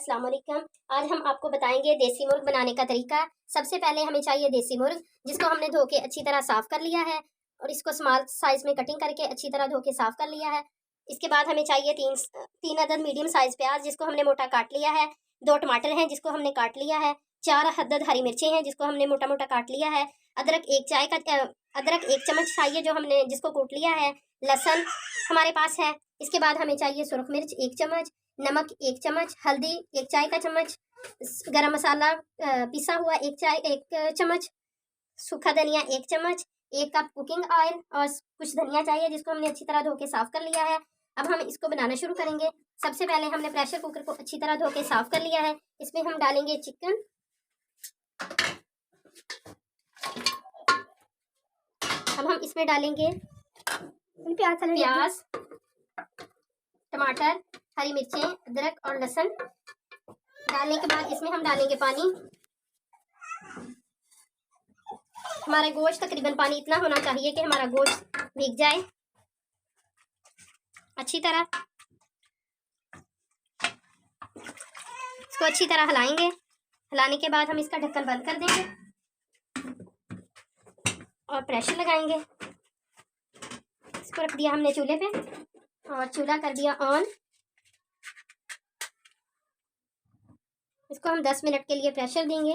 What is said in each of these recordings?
अस्सलाम वालेकुम। आज हम आपको बताएंगे देसी मुर्ग बनाने का तरीका। सबसे पहले हमें चाहिए देसी मुर्ग, जिसको हमने धो के अच्छी तरह साफ कर लिया है और इसको स्मॉल साइज में कटिंग करके अच्छी तरह धो के साफ कर लिया है। इसके बाद हमें चाहिए तीन अदद मीडियम साइज प्याज, जिसको हमने मोटा काट लिया है। 2 टमाटर हैं, जिसको हमने काट लिया है। 4 अदद हरी मिर्चें हैं, जिसको हमने मोटा मोटा काट लिया है। अदरक 1 चम्मच चाहिए, जो हमने जिसको कूट लिया है। लहसुन हमारे पास है। इसके बाद हमें चाहिए सुरख मिर्च 1 चम्मच, नमक 1 चम्मच, हल्दी 1 चाय का चम्मच, गरम मसाला पिसा हुआ 1 चम्मच, सूखा धनिया 1 चम्मच, 1 कप कुकिंग ऑयल और कुछ धनिया चाहिए, जिसको हमने अच्छी तरह धो के साफ कर लिया है। अब हम इसको बनाना शुरू करेंगे। सबसे पहले हमने प्रेशर कुकर को अच्छी तरह धो के साफ कर लिया है। इसमें हम डालेंगे चिकन। अब हम इसमें डालेंगे प्याज, टमाटर, हरी मिर्चें, अदरक और लहसुन। डालने के बाद इसमें हम डालेंगे पानी। हमारा गोश्त तकरीबन पानी इतना होना चाहिए कि हमारा गोश्त भीग जाए अच्छी तरह। इसको अच्छी तरह हिलाएंगे। हिलाने के बाद हम इसका ढक्कन बंद कर देंगे और प्रेशर लगाएंगे। इसको रख दिया हमने चूल्हे पे और चूल्हा कर दिया ऑन। इसको हम 10 मिनट के लिए प्रेशर देंगे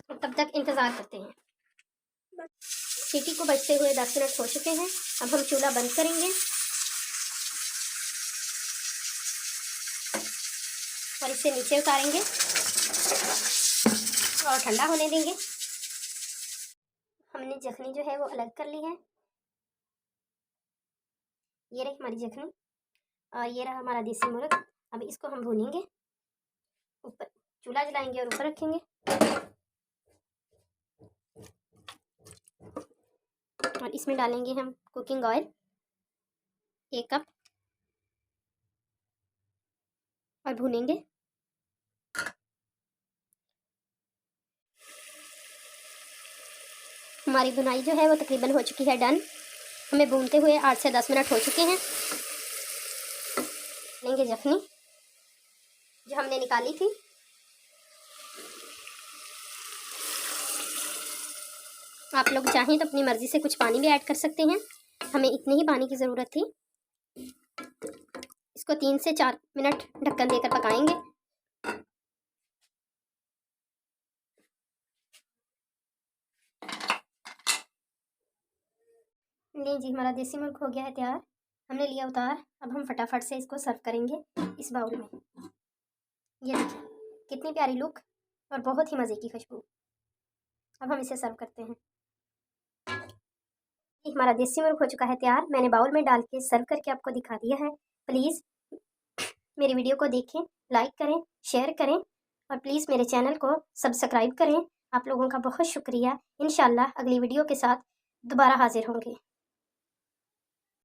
और तब तक इंतज़ार करते हैं। सीटी को बजते हुए 10 मिनट हो चुके हैं। अब हम चूल्हा बंद करेंगे और इसे नीचे उतारेंगे और ठंडा होने देंगे। हमने जखनी जो है वो अलग कर ली है। ये रही हमारी जखनी और ये रहा हमारा देसी मुर्ग। अब इसको हम भूनेंगे। ऊपर चूल्हा जलाएंगे और ऊपर रखेंगे और इसमें डालेंगे हम कुकिंग ऑयल 1 कप और भूनेंगे। हमारी भुनाई जो है वो तकरीबन हो चुकी है डन। हमें भूनते हुए 8 से 10 मिनट हो चुके हैं। लेंगे जखनी जो हमने निकाली थी। आप लोग चाहें तो अपनी मर्ज़ी से कुछ पानी भी ऐड कर सकते हैं। हमें इतनी ही पानी की ज़रूरत थी। इसको 3 से 4 मिनट ढक्कन देकर पकाएंगे। नहीं जी, हमारा देसी मुर्ग हो गया है तैयार। हमने लिया उतार। अब हम फटाफट से इसको सर्व करेंगे इस बाउल में। ये देखिए कितनी प्यारी लुक और बहुत ही मज़े की खुशबू। अब हम इसे सर्व करते हैं। हमारा देसी मुर्ग हो चुका है तैयार। मैंने बाउल में डाल के सर्व करके आपको दिखा दिया है। प्लीज़ मेरी वीडियो को देखें, लाइक करें, शेयर करें और प्लीज़ मेरे चैनल को सब्सक्राइब करें। आप लोगों का बहुत शुक्रिया। इंशाल्लाह अगली वीडियो के साथ दोबारा हाजिर होंगे।